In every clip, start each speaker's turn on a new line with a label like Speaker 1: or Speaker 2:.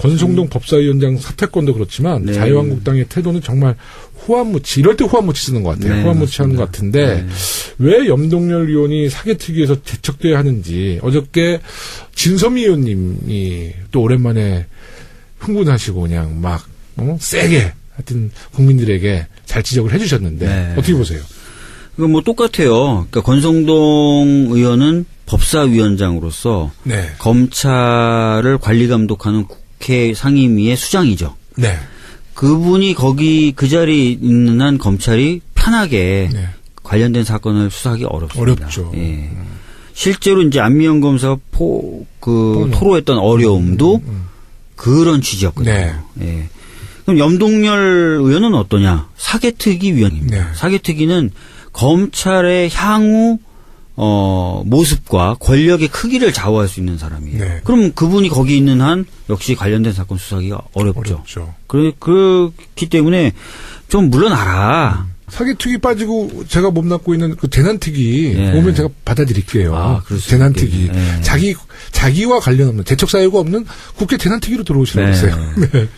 Speaker 1: 권성동 법사위원장 사퇴권도 그렇지만
Speaker 2: 네.
Speaker 1: 자유한국당의 태도는 정말 후한무치, 이럴 때 후한무치 쓰는 것 같아요.
Speaker 2: 네,
Speaker 1: 후한무치 하는 것 같은데
Speaker 2: 네.
Speaker 1: 왜 염동열 의원이 사개특위에서 제척돼야 하는지 어저께 진섬희 의원님이 또 오랜만에 흥분하시고 그냥 막 세게 하여튼 국민들에게 잘 지적을 해주셨는데
Speaker 2: 네.
Speaker 1: 어떻게 보세요?
Speaker 2: 이거 뭐 똑같아요. 그러니까 권성동 의원은 법사위원장으로서
Speaker 1: 네.
Speaker 2: 검찰을 관리 감독하는 국회 상임위의 수장이죠.
Speaker 1: 네.
Speaker 2: 그분이 거기 그 자리에 있는 한 검찰이 편하게
Speaker 1: 네.
Speaker 2: 관련된 사건을 수사하기 어렵습니다.
Speaker 1: 어렵죠.
Speaker 2: 예. 실제로 이제 안미영 검사가 토로했던 어려움도 그런 취지였거든요.
Speaker 1: 네.
Speaker 2: 예. 그럼 염동열 의원은 어떠냐? 사개특위 위원입니다.
Speaker 1: 네.
Speaker 2: 사개특위는 검찰의 향후 모습과 권력의 크기를 좌우할 수 있는 사람이에요.
Speaker 1: 네.
Speaker 2: 그럼 그분이 거기 있는 한 역시 관련된 사건 수사하기가 어렵죠. 그렇기 때문에 좀 물러나라.
Speaker 1: 사개특위 빠지고 제가 몸담고 있는 그 대난특위
Speaker 2: 예.
Speaker 1: 보면 제가 받아들일게요.
Speaker 2: 아, 그럴 수
Speaker 1: 대난특위.
Speaker 2: 있겠네. 예.
Speaker 1: 자기와 관련 없는 재척 사유가 없는 국회 대난특위로 들어오시라고 했어요. 네.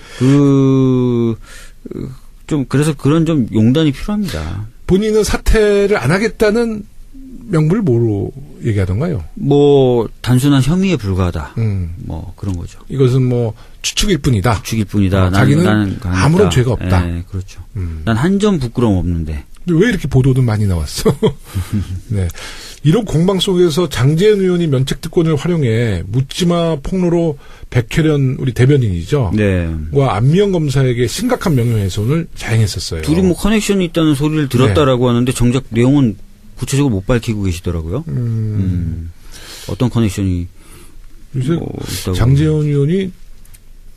Speaker 2: 좀 그래서 그런 좀 용단이 필요합니다.
Speaker 1: 본인은 사퇴를 안 하겠다는 명분을 뭐로 얘기하던가요?
Speaker 2: 뭐 단순한 혐의에 불과하다. 뭐 그런 거죠.
Speaker 1: 이것은 뭐 추측일 뿐이다.
Speaker 2: 추측일 뿐이다.
Speaker 1: 자기는
Speaker 2: 나는
Speaker 1: 아무런 죄가 없다.
Speaker 2: 네, 그렇죠. 난 한 점 부끄러움 없는데.
Speaker 1: 근데 왜 이렇게 보도는 많이 나왔어? 네. 이런 공방 속에서 장제은 의원이 면책특권을 활용해 묻지마 폭로로 백혜련 우리 대변인이죠.
Speaker 2: 네.
Speaker 1: 와 안미영 검사에게 심각한 명예훼손을 자행했었어요.
Speaker 2: 둘이 뭐 커넥션이 있다는 소리를 들었다라고 하는데 정작 내용은 구체적으로 못 밝히고 계시더라고요. 어떤 커넥션이
Speaker 1: 요새
Speaker 2: 있다고.
Speaker 1: 장제은 의원이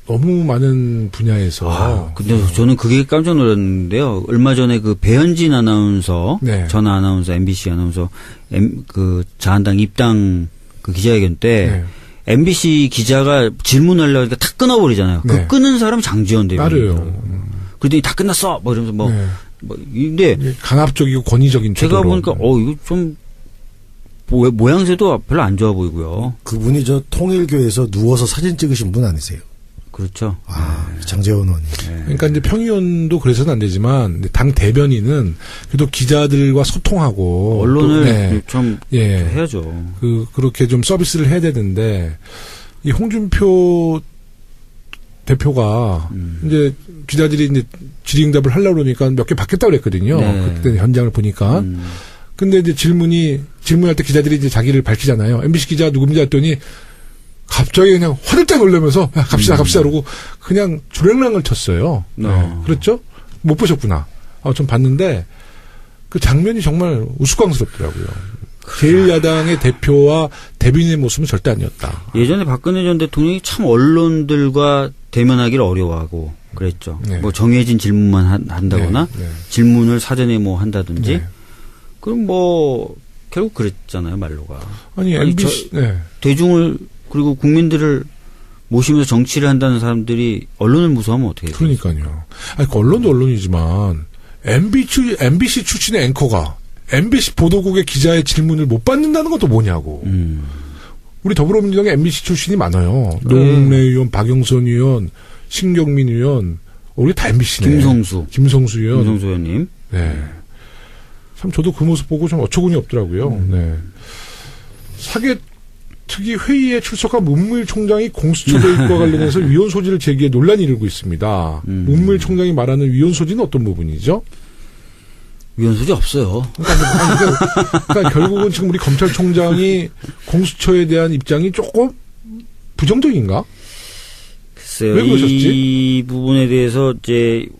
Speaker 1: 너무 많은 분야에서.
Speaker 2: 근데 저는 그게 깜짝 놀랐는데요. 얼마 전에 그 배현진 아나운서,
Speaker 1: 네.
Speaker 2: 전 아나운서, MBC 아나운서, 자한당 입당 그 기자회견 때,
Speaker 1: 네.
Speaker 2: MBC 기자가 질문하려고 하니까 탁 끊어버리잖아요.
Speaker 1: 네.
Speaker 2: 그 끊은 사람이 장지원 대변인.
Speaker 1: 맞아요.
Speaker 2: 그랬더니 다 끝났어! 뭐 이러면서
Speaker 1: 네.
Speaker 2: 근데
Speaker 1: 강압적이고 권위적인
Speaker 2: 제가
Speaker 1: 태도로.
Speaker 2: 보니까, 이거 좀, 모양새도 별로 안 좋아 보이고요.
Speaker 3: 그분이 통일교에서 누워서 사진 찍으신 분 아니세요?
Speaker 2: 그렇죠.
Speaker 3: 장제원 의원이.
Speaker 1: 그러니까 이제 평의원도 그래서는 안 되지만 당 대변인은 그래도 기자들과 소통하고
Speaker 2: 언론을 좀 해야죠.
Speaker 1: 그렇게 좀 서비스를 해야 되는데 이 홍준표 대표가 이제 기자들이 이제 질의응답을 하려고 그러니까 몇 개 받겠다고 그랬거든요.
Speaker 2: 네.
Speaker 1: 그때 현장을 보니까. 근데 이제 질문할 때 기자들이 이제 자기를 밝히잖아요. MBC 기자 누굽니다 했더니 갑자기 그냥 화들짝 놀라면서 야, 갑시다 그러고 그냥 주랭랑을 쳤어요. 네. 그렇죠? 못 보셨구나. 좀 봤는데 그 장면이 정말 우스꽝스럽더라고요. 제1야당의 대표와 대변인의 모습은 절대 아니었다.
Speaker 2: 예전에 박근혜 전 대통령이 참 언론들과 대면하기를 어려워하고 그랬죠.
Speaker 1: 네.
Speaker 2: 뭐 정해진 질문만 한다거나
Speaker 1: 네.
Speaker 2: 질문을 사전에 뭐 한다든지
Speaker 1: 네.
Speaker 2: 그럼 뭐 결국 그랬잖아요 말로가.
Speaker 1: 아니 MBC
Speaker 2: 대중을 그리고 국민들을 모시면서 정치를 한다는 사람들이 언론을 무서워하면 어떻게 해요?
Speaker 1: 그러니까요. 아니, 그 언론도 언론이지만 MBC 출신의 앵커가 MBC 보도국의 기자의 질문을 못 받는다는 것도 뭐냐고. 우리 더불어민주당에 MBC 출신이 많아요. 노웅래 의원, 박영선 의원, 신경민 의원, 우리 다 MBC네. 김성수
Speaker 2: 의원님.
Speaker 1: 네. 참 저도 그 모습 보고 좀 어처구니 없더라고요. 네. 사개특위 회의에 출석한 문무일 총장이 공수처 도입과 관련해서 위헌 소지를 제기해 논란이 일고 있습니다. 문무일 총장이 말하는 위헌 소지는 어떤 부분이죠?
Speaker 2: 위헌 소지 없어요.
Speaker 1: 그러니까 결국은 지금 우리 검찰총장이 공수처에 대한 입장이 조금 부정적인가?
Speaker 2: 글쎄요.
Speaker 1: 왜 그러셨지?
Speaker 2: 이 부분에 대해서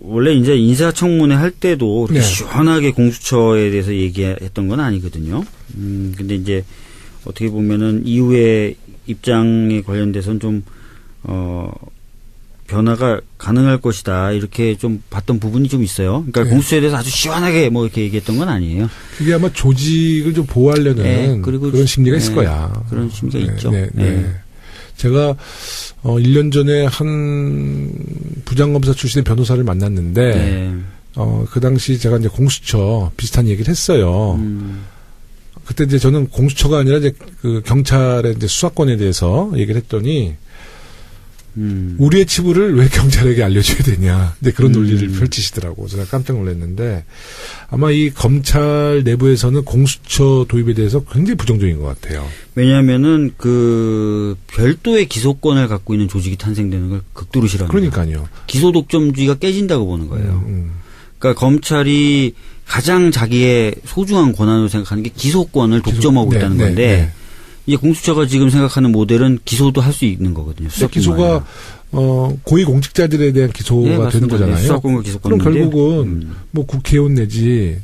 Speaker 2: 원래 이제 인사청문회 할 때도 그렇게 시원하게 공수처에 대해서 얘기했던 건 아니거든요. 근데 이제 어떻게 보면은 이후에 입장에 관련돼서는 좀 변화가 가능할 것이다 이렇게 좀 봤던 부분이 좀 있어요. 그러니까 공수처에 대해서 아주 시원하게 뭐 이렇게 얘기했던 건 아니에요.
Speaker 1: 그게 아마 조직을 좀 보호하려는
Speaker 2: 그리고
Speaker 1: 그런 심리가 있을 거야.
Speaker 2: 그런 심리가 있죠.
Speaker 1: 제가 1년 전에 한 부장검사 출신의 변호사를 만났는데 그 당시 제가 이제 공수처 비슷한 얘기를 했어요. 그때 이제 저는 공수처가 아니라 이제 그 경찰의 이제 수사권에 대해서 얘기를 했더니 우리의 치부를 왜 경찰에게 알려줘야 되냐. 이제 그런 논리를 펼치시더라고. 제가 깜짝 놀랐는데 아마 이 검찰 내부에서는 공수처 도입에 대해서 굉장히 부정적인 것 같아요.
Speaker 2: 왜냐하면은 그 별도의 기소권을 갖고 있는 조직이 탄생되는 걸 극도로 싫어합니다.
Speaker 1: 그러니까요.
Speaker 2: 기소 독점주의가 깨진다고 보는 거예요. 그러니까 검찰이 가장 자기의 소중한 권한으로 생각하는 게 기소권을 독점하고 있다는 건데 이제 공수처가 지금 생각하는 모델은 기소도 할 수 있는 거거든요.
Speaker 1: 기소가 고위 공직자들에 대한 기소가 되는 거잖아요.
Speaker 2: 수사권과 기소권.
Speaker 1: 그럼 결국은 뭐 국회의원 내지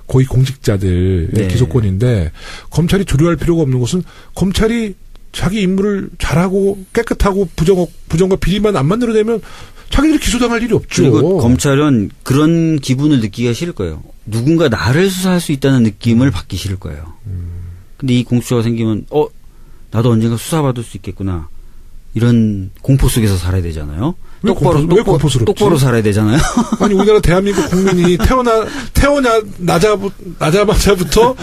Speaker 1: 고위 공직자들의 기소권인데 검찰이 조류할 필요가 없는 것은 검찰이 자기 임무를 잘하고 깨끗하고 부정과 비리만 안 만들어내면 자기들이 기소당할 일이 없죠.
Speaker 2: 그리고 검찰은 그런 기분을 느끼기가 싫을 거예요. 누군가 나를 수사할 수 있다는 느낌을 받기 싫을 거예요. 근데 이 공수처가 생기면 나도 언젠가 수사받을 수 있겠구나. 이런 공포 속에서 살아야 되잖아요.
Speaker 1: 왜 공포스럽지?
Speaker 2: 똑바로 살아야 되잖아요.
Speaker 1: 아니 우리나라 대한민국 국민이 태어나자마자부터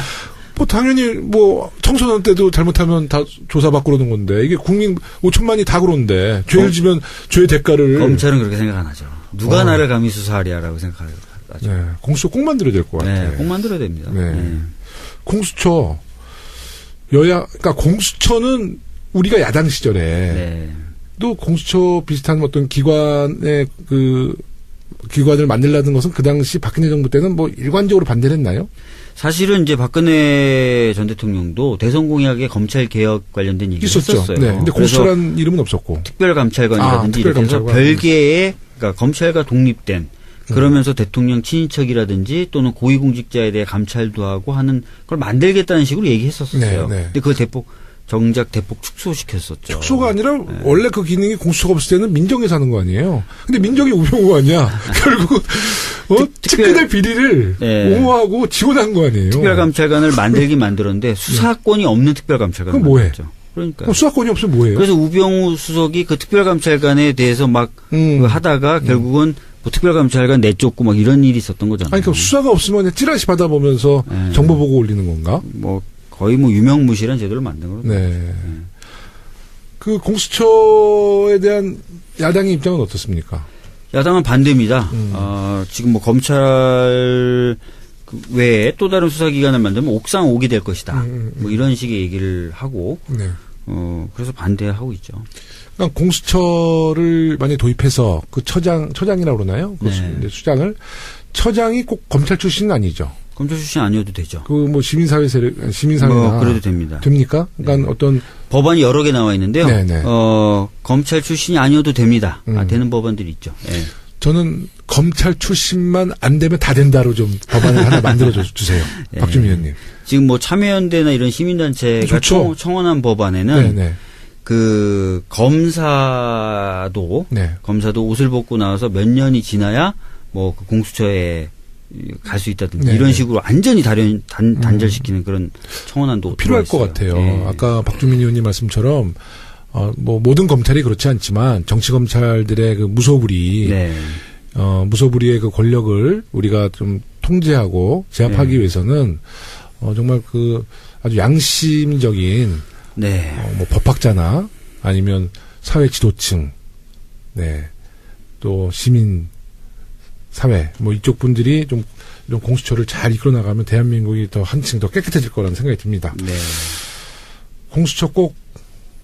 Speaker 1: 뭐 당연히 뭐 청소년 때도 잘못하면 다 조사받고 그러는 건데 이게 국민 5천만이 다 그러는데 죄를 지면 죄의 대가를
Speaker 2: 검찰은 그렇게 생각 안 하죠. 누가 나를 감히 수사하랴라고 생각하죠.
Speaker 1: 네, 공수처 꼭 만들어야 될 것 같아요.
Speaker 2: 네, 꼭 만들어야 됩니다. 네.
Speaker 1: 공수처 그러니까 공수처는 우리가 야당 시절에 또 공수처 비슷한 어떤 기관의 기관을 만들라는 것은 그 당시 박근혜 정부 때는 뭐 일관적으로 반대를 했나요?
Speaker 2: 사실은 이제 박근혜 전 대통령도 대선 공약에 검찰 개혁 관련된 얘기를 했었어요.
Speaker 1: 네. 근데 공수처라는 이름은 없었고.
Speaker 2: 특별감찰관이라든지 이렇게 해서 별개의 그러니까 검찰과 독립된 그러면서 대통령 친인척이라든지 또는 고위공직자에 대해 감찰도 하고 하는 걸 만들겠다는 식으로 얘기했었어요. 근데 그걸 정작 대폭 축소시켰었죠.
Speaker 1: 축소가 아니라 원래 그 기능이 공수처가 없을 때는 민정에서 하는 거 아니에요. 근데 민정이 우병우 아니야. 결국 측근의 비리를 옹호하고 지원한 거 아니에요.
Speaker 2: 특별감찰관을 만들었는데 수사권이 없는 특별감찰관을
Speaker 1: 그럼 뭐해?
Speaker 2: 만들었죠. 그러니까
Speaker 1: 그럼 수사권이 없으면 뭐예요?
Speaker 2: 그래서 우병우 수석이 그 특별감찰관에 대해서 막 하다가 결국은 뭐 특별감찰관 내쫓고 막 이런 일이 있었던 거잖아요.
Speaker 1: 아니, 그러니까 수사가 없으면 그냥 찌라시 받아보면서 정보 보고 올리는 건가?
Speaker 2: 뭐 거의 뭐 유명무실한 제도를 만든 거죠.
Speaker 1: 그 공수처에 대한 야당의 입장은 어떻습니까?
Speaker 2: 야당은 반대입니다. 지금 뭐 검찰 외에 또 다른 수사기관을 만들면 옥상 옥이 될 것이다. 뭐 이런 식의 얘기를 하고 그래서 반대하고 있죠.
Speaker 1: 그러니까 공수처를 만약에 도입해서 그 처장이라고 그러나요? 그 수장을 처장이 꼭 검찰 출신은 아니죠.
Speaker 2: 검찰 출신 아니어도 되죠.
Speaker 1: 그 뭐 시민사회나
Speaker 2: 뭐 그래도 됩니다.
Speaker 1: 됩니까? 그러니까 어떤
Speaker 2: 법안이 여러 개 나와 있는데요. 검찰 출신이 아니어도 됩니다. 되는 법안들이 있죠.
Speaker 1: 저는 검찰 출신만 안 되면 다 된다로 좀 법안을 하나 만들어 주세요. 박주민 의원님.
Speaker 2: 지금 뭐 참여연대나 이런 시민단체가 청원한 법안에는 그 검사도 옷을 벗고 나와서 몇 년이 지나야 뭐 그 공수처에 갈 수 있다든지 이런 식으로 완전히 단절시키는 그런 청원안도
Speaker 1: 필요할 것 같아요. 아까 박주민 의원님 말씀처럼 뭐 모든 검찰이 그렇지 않지만 정치 검찰들의 그 무소불위의 그 권력을 우리가 좀 통제하고 제압하기 위해서는 정말 그 아주 양심적인 뭐 법학자나 아니면 사회 지도층, 또 시민 사회 뭐 이쪽 분들이 좀 공수처를 잘 이끌어 나가면 대한민국이 더 한층 더 깨끗해질 거라는 생각이 듭니다. 공수처 꼭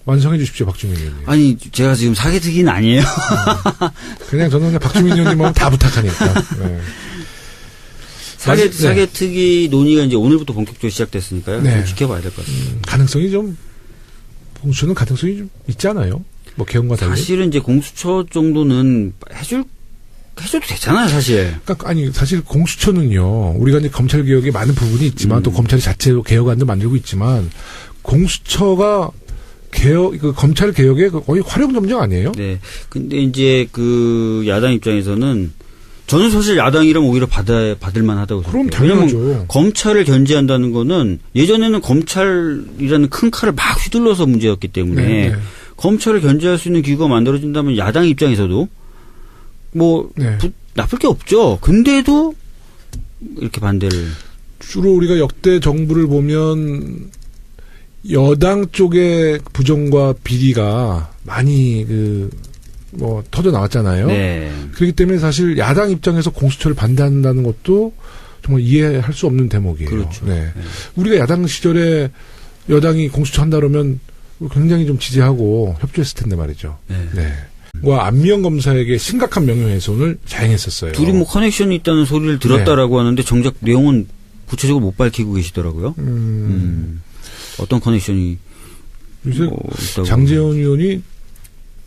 Speaker 1: 완성해 주십시오, 박주민 의원님.
Speaker 2: 아니, 제가 지금 사개특위는 아니에요.
Speaker 1: 그냥 저는 그냥 박주민 의원님하고 다 부탁하니까.
Speaker 2: 사개특위 논의가 이제 오늘부터 본격적으로 시작됐으니까요. 좀 지켜봐야 될 것 같습니다.
Speaker 1: 공수처는 가능성이 좀 있지 않아요? 뭐 개헌과 달리.
Speaker 2: 사실은 이제 공수처 정도는 해줘도 되잖아요, 사실.
Speaker 1: 그러니까 아니 사실 공수처는요. 우리가 이제 검찰 개혁에 많은 부분이 있지만 또 검찰이 자체로 개혁안도 만들고 있지만 공수처가 검찰 개혁의 거의 활용점정 아니에요?
Speaker 2: 네. 근데 이제 그 야당 입장에서는 저는 사실 야당이라면 오히려 받을 만하다고 생각해요.
Speaker 1: 그럼 당연하죠.
Speaker 2: 왜냐면 검찰을 견제한다는 거는 예전에는 검찰이라는 큰 칼을 막 휘둘러서 문제였기 때문에 검찰을 견제할 수 있는 기구가 만들어진다면 야당 입장에서도 뭐 나쁠 게 없죠. 근데도 이렇게 반대를.
Speaker 1: 주로 우리가 역대 정부를 보면 여당 쪽의 부정과 비리가 많이 뭐 터져 나왔잖아요.
Speaker 2: 네.
Speaker 1: 그렇기 때문에 사실 야당 입장에서 공수처를 반대한다는 것도 정말 이해할 수 없는 대목이에요.
Speaker 2: 그렇죠.
Speaker 1: 네. 우리가 야당 시절에 여당이 공수처 한다 그러면 굉장히 좀 지지하고 협조했을 텐데 말이죠.
Speaker 2: 네.
Speaker 1: 네. 안미영 검사에게 심각한 명예훼손을 자행했었어요.
Speaker 2: 둘이 뭐 커넥션이 있다는 소리를 들었다라고 하는데 정작 내용은 구체적으로 못 밝히고 계시더라고요. 어떤 커넥션이
Speaker 1: 요새
Speaker 2: 있다고.
Speaker 1: 장제원 의원이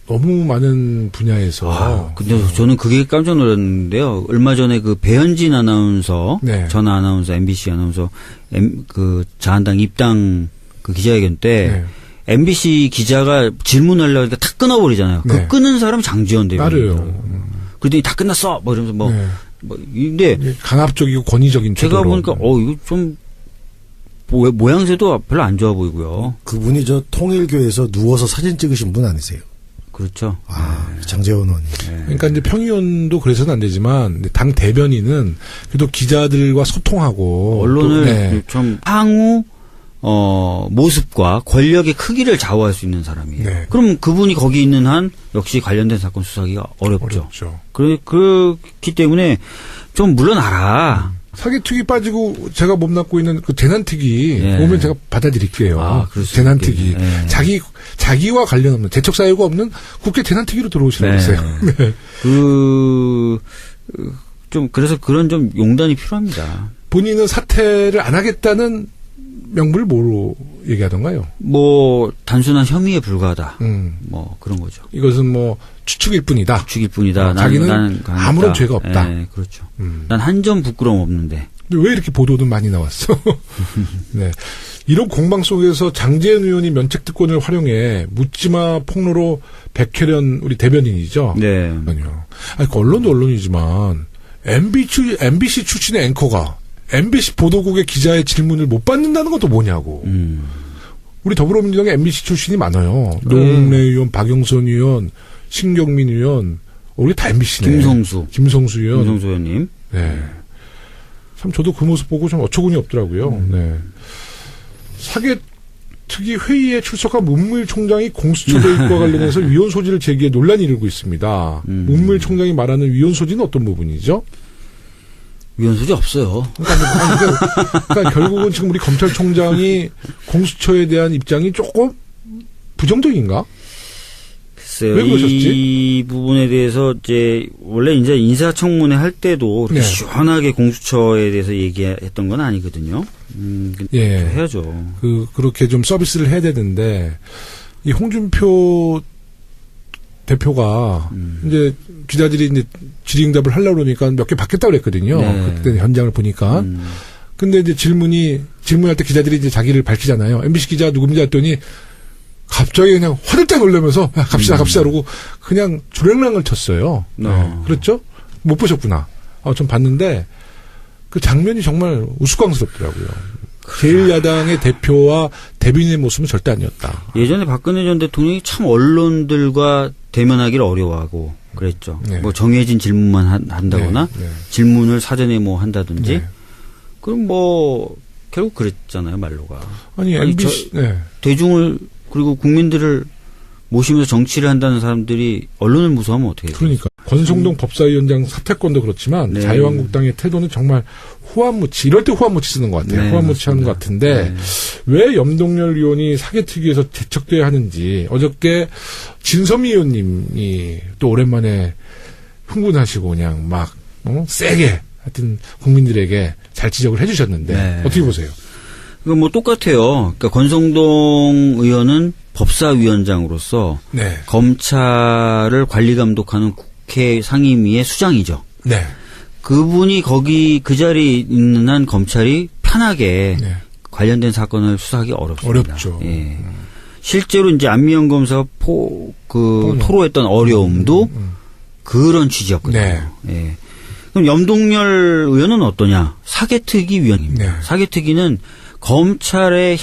Speaker 1: 너무 많은 분야에서.
Speaker 2: 근데 저는 그게 깜짝 놀랐는데요. 얼마 전에 그 배현진 아나운서,
Speaker 1: 네.
Speaker 2: 전 아나운서, MBC 아나운서, 그 자한당 입당 그 기자회견 때 MBC 기자가 질문하려고 하니까 탁 끊어버리잖아요.
Speaker 1: 네.
Speaker 2: 그 끊은 사람이 장제원 대변인.
Speaker 1: 맞아요.
Speaker 2: 그랬더니 다 끝났어! 뭐 이러면서 근데
Speaker 1: 강압적이고 권위적인
Speaker 2: 제가
Speaker 1: 태도로.
Speaker 2: 보니까 이거 좀 모양새도 별로 안 좋아 보이고요.
Speaker 3: 그분이 저 통일교에서 누워서 사진 찍으신 분 아니세요?
Speaker 2: 그렇죠.
Speaker 3: 장제원 의원님.
Speaker 1: 그러니까 이제 평의원도 그래서는 안 되지만 당 대변인은 그래도 기자들과 소통하고
Speaker 2: 언론을 좀 향후 모습과 권력의 크기를 좌우할 수 있는 사람이에요.
Speaker 1: 네.
Speaker 2: 그럼 그분이 거기 있는 한 역시 관련된 사건 수사하기가 어렵죠. 그렇기 때문에 좀 물러나라.
Speaker 1: 사기특위 빠지고 제가 몸담고 있는 그 재난특위 보면 제가 받아들일게요. 재난특위. 자기와 관련 없는 재척 사유가 없는 국회 재난특위로 들어오시라고 했어요. 네.
Speaker 2: 그래서 그런 좀 용단이 필요합니다.
Speaker 1: 본인은 사퇴를 안 하겠다는 명분을 뭐로 얘기하던가요?
Speaker 2: 뭐 단순한 혐의에 불과하다. 뭐 그런 거죠.
Speaker 1: 이것은 뭐 추측일 뿐이다.
Speaker 2: 추측일 뿐이다.
Speaker 1: 자기는 아무런 죄가 없다.
Speaker 2: 네, 그렇죠. 난 한 점 부끄러움 없는데.
Speaker 1: 근데 왜 이렇게 보도는 많이 나왔어? 네. 이런 공방 속에서 장제원 의원이 면책특권을 활용해 묻지마 폭로로 백혜련 우리 대변인이죠.
Speaker 2: 네.
Speaker 1: 아니요. 그 언론도 언론이지만 MBC 출신의 앵커가 MBC 보도국의 기자의 질문을 못 받는다는 것도 뭐냐고. 우리 더불어민주당에 MBC 출신이 많아요. 노웅래 의원, 박영선 의원, 신경민 의원, 우리 다 MBC네. 김성수 의원.
Speaker 2: 김성수 의원님.
Speaker 1: 네. 참 저도 그 모습 보고 좀 어처구니 없더라고요. 네. 사개특위 회의에 출석한 문무일 총장이 공수처 도입과 관련해서 위헌 소지를 제기해 논란이 일고 있습니다. 문무일 총장이 말하는 위헌 소지는 어떤 부분이죠?
Speaker 2: 위헌 소지 없어요.
Speaker 1: 그러니까 결국은 지금 우리 검찰총장이 공수처에 대한 입장이 조금 부정적인가?
Speaker 2: 글쎄요.
Speaker 1: 왜 그러셨지?
Speaker 2: 이 부분에 대해서 원래 이제 인사청문회 할 때도 그렇게 시원하게 공수처에 대해서 얘기했던 건 아니거든요. 해야죠.
Speaker 1: 그렇게 좀 서비스를 해야 되는데 이 홍준표 대표가 이제 기자들이 이제 질의응답을 하려고 그러니까 몇 개 받겠다고 그랬거든요. 그때 현장을 보니까. 근데 이제 질문할 때 기자들이 이제 자기를 밝히잖아요. MBC 기자 누굽니까 했더니 갑자기 그냥 화들 때 놀라면서 갑시다 그러고 그냥 주랭랑을 쳤어요. 그렇죠? 못 보셨구나. 전 봤는데 그 장면이 정말 우스꽝스럽더라고요. 제1야당의 대표와 대변인의 모습은 절대 아니었다.
Speaker 2: 예전에 박근혜 전 대통령이 참 언론들과 대면하기를 어려워하고 그랬죠. 뭐 정해진 질문만 한다거나 질문을 사전에 뭐 한다든지 그럼 뭐 결국 그랬잖아요, 말로가.
Speaker 1: 아니 MBC
Speaker 2: 대중을 그리고 국민들을 모시면서 정치를 한다는 사람들이 언론을 무서워하면 어떻게 해요?
Speaker 1: 그러니까 권성동 법사위원장 사퇴권도 그렇지만 자유한국당의 태도는 정말 후한무치, 이럴 때 후한무치 쓰는 것 같아요. 후한무치 하는 것 같은데 왜 염동열 의원이 사개특위에서 제척돼야 하는지 어저께 진섬희 의원님이 또 오랜만에 흥분하시고 그냥 막 세게 하여튼 국민들에게 잘 지적을 해주셨는데 어떻게 보세요?
Speaker 2: 이거 뭐 똑같아요. 그러니까 권성동 의원은 법사위원장으로서 검찰을 관리 감독하는 국회 상임위의 수장이죠. 그분이 그 자리에 있는 한 검찰이 편하게 관련된 사건을 수사하기 어렵습니다.
Speaker 1: 어렵죠.
Speaker 2: 실제로 이제 안미영 검사가 토로했던 어려움도 그런 취지였거든요. 그럼 염동열 의원은 어떠냐? 사개특위 위원입니다. 사개특위는 검찰의